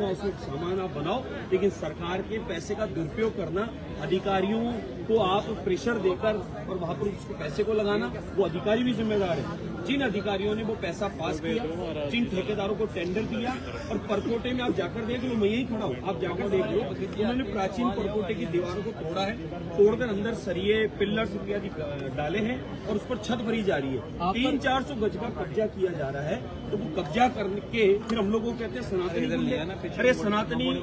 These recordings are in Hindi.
उसमें सामान आप बनाओ, लेकिन सरकार के पैसे का दुरुपयोग करना, अधिकारियों को आप प्रेशर देकर और वहां पर उसको पैसे को लगाना, वो अधिकारी भी जिम्मेदार है। जिन अधिकारियों ने वो पैसा पास किया, जिन ठेकेदारों को टेंडर दिया, और परकोटे में आप जाकर देख लो, मैं यही खड़ा हूँ, आप जाकर देख लो, उन्होंने प्राचीन परकोटे की दीवारों को तोड़ा है, तोड़कर अंदर सरिये, पिल्लर्स इत्यादि डाले हैं और उस पर छत भरी जा रही है। 300-400 गज का कब्जा किया जा रहा है, तो वो कब्जा करके फिर हम लोगों को कहते हैं सनातनी गुंडे। अरे सनातनी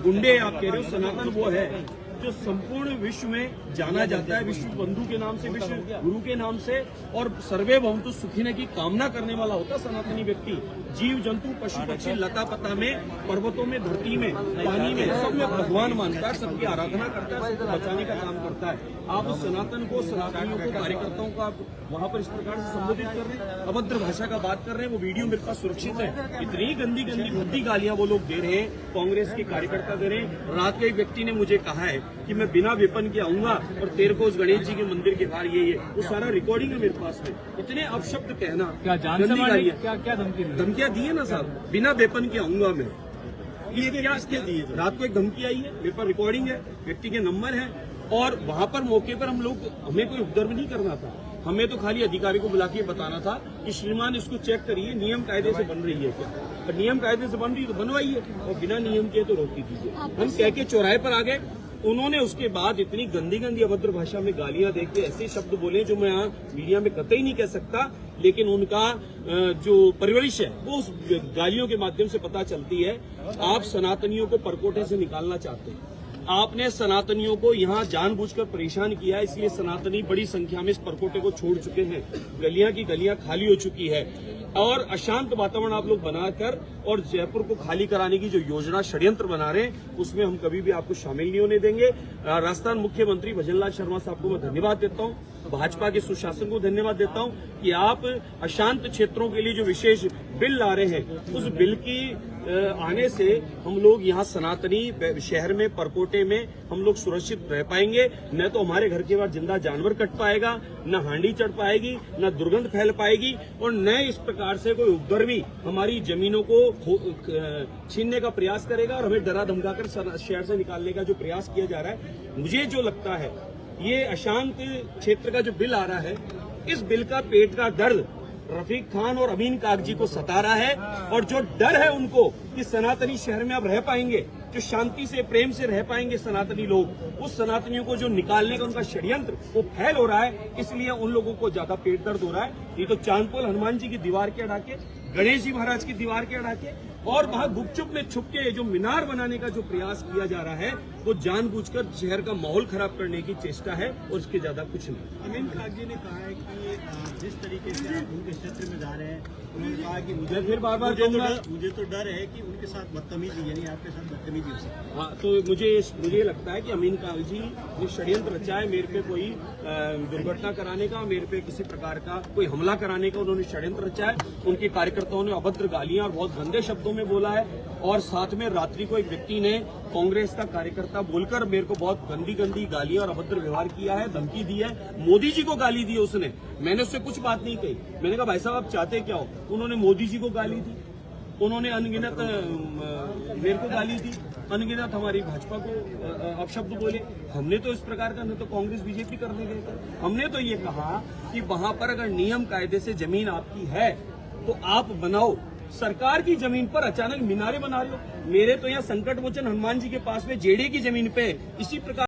गुंडे आप कह रहे हो, सनातन वो है जो संपूर्ण विश्व में जाना जाता है, विश्व बंधु के नाम से, विश्व गुरु के नाम से, और सर्वे भवन्तु सुखिनः की कामना करने वाला होता सनातनी व्यक्ति। जीव जंतु पशु पक्षी लता पता में, पर्वतों में, धरती में, पानी में, सब में भगवान मानता है, सबकी आराधना करता है, सबको बचाने का काम करता है। आप उस सनातन को, सनातनियों को, कार्यकर्ताओं को आप वहां पर इस प्रकार से संबोधित कर रहे हैं, अभद्र भाषा का बात कर रहे हैं। वो वीडियो मेरे पास सुरक्षित है। इतनी गंदी गंदी भद्दी गालियां वो लोग दे रहे हैं, कांग्रेस के कार्यकर्ता दे रहे हैं। रात के एक व्यक्ति ने मुझे कहा है कि मैं बिना वेपन के आऊंगा और तेरे को उस गणेश जी के मंदिर के बाहर ये वो सारा रिकॉर्डिंग है मेरे पास में। इतने अपशब्द कहना, क्या जान से मारे, क्या धमकियां दी है ना साहब, बिना वेपन के आऊंगा मैं, ये क्या दी है? रात को एक धमकी आई है, मेरे पास रिकॉर्डिंग है, व्यक्ति के नंबर है, और वहां पर मौके पर हमें कोई उपद्रव नहीं करना था, हमें तो खाली अधिकारी को बुला के बताना था कि श्रीमान इसको चेक करिए, नियम कायदे से बन रही है क्या, और नियम कायदे से बन रही है तो बनवाइए, और बिना नियम के तो रोक दीजिए। हम कह के चौराहे पर आ गए, उन्होंने उसके बाद इतनी गंदी गंदी अभद्र भाषा में गालियां दे के ऐसे शब्द बोले जो मैं यहाँ मीडिया में कतई नहीं कह सकता, लेकिन उनका जो परवरिश है वो उस गालियों के माध्यम से पता चलती है। आप सनातनियों को परकोटे से निकालना चाहते हैं, आपने सनातनियों को यहाँ जानबूझकर परेशान किया, इसलिए सनातनी बड़ी संख्या में इस परकोटे को छोड़ चुके हैं, गलियां की गलियां खाली हो चुकी है, और अशांत वातावरण आप लोग बनाकर और जयपुर को खाली कराने की जो योजना षड्यंत्र बना रहे हैं, उसमें हम कभी भी आपको शामिल नहीं होने देंगे। राजस्थान मुख्यमंत्री भजनलाल शर्मा साहब को मैं धन्यवाद देता हूँ, भाजपा के सुशासन को धन्यवाद देता हूँ कि आप अशांत क्षेत्रों के लिए जो विशेष बिल ला रहे हैं, उस बिल की आने से हम लोग यहाँ सनातनी शहर में, परकोटे में हम लोग सुरक्षित रह पाएंगे। न तो हमारे घर के बाहर जिंदा जानवर कट पाएगा, न हांडी चढ़ पाएगी, न दुर्गंध फैल पाएगी, और न इस प्रकार से कोई उपद्रवी हमारी जमीनों को छीनने का प्रयास करेगा और हमें डरा धमकाकर शहर से निकालने का जो प्रयास किया जा रहा है। मुझे जो लगता है, ये अशांत क्षेत्र का जो बिल आ रहा है, इस बिल का पेट का दर्द रफीक खान और अमीन कागजी को सता रहा है, और जो डर है उनको कि सनातनी शहर में अब रह पाएंगे, जो शांति से, प्रेम से रह पाएंगे सनातनी लोग, उस सनातनियों को जो निकालने का उनका षड्यंत्र वो फैल हो रहा है, इसलिए उन लोगों को ज्यादा पेट दर्द हो रहा है। ये तो चांदपोल हनुमान जी की दीवार के अड़ा के, गणेश जी महाराज की दीवार के अड़ा के, और वहां गुपचुप में छुप के जो मीनार बनाने का जो प्रयास किया जा रहा है, वो जानबूझकर शहर का माहौल खराब करने की चेष्टा है, और इसके ज्यादा कुछ नहीं। अमीन कागजी ने कहा है कि जिस तरीके से आप उनके क्षेत्र में जा रहे हैं, उन्होंने कहा कि मुझे फिर बार-बार मुझे तो डर है कि उनके साथ बदतमीजी, यानी आपके साथ बदतमीजी हो सकती है। हाँ, तो मुझे लगता है कि अमीन कागजी ने षड्यंत्र रचा है, मेरे पे कोई दुर्घटना कराने का, मेरे पे किसी प्रकार का कोई हमला कराने का उन्होंने षड्यंत्र रचा है। उनके कार्यकर्ताओं ने अभद्र गालियां और बहुत गंदे शब्दों में बोला है, और साथ में रात्रि को एक व्यक्ति ने कांग्रेस का कार्यकर्ता बोलकर मेरे को बहुत गंदी गंदी गालियां और अभद्र व्यवहार किया है, धमकी दी है। मोदी जी को गाली दी उसने, मैंने उससे कुछ बात नहीं कही। मैंने कहा भाई साहब आप चाहते क्या हो? उन्होंने मोदी जी को गाली दी, उन्होंने अनगिनत मेरे को गाली दी, अनगिनत हमारी भाजपा को अपशब्द बोले। हमने तो इस प्रकार का न तो कांग्रेस बीजेपी करने गए थे, हमने तो ये कहा कि वहां पर अगर नियम कायदे से जमीन आपकी है तो आप बनाओ। सरकार की जमीन पर अचानक मीनारे बना लो। मेरे तो यहाँ संकट मोचन हनुमान जी के पास में जेडे की जमीन पे इसी प्रकार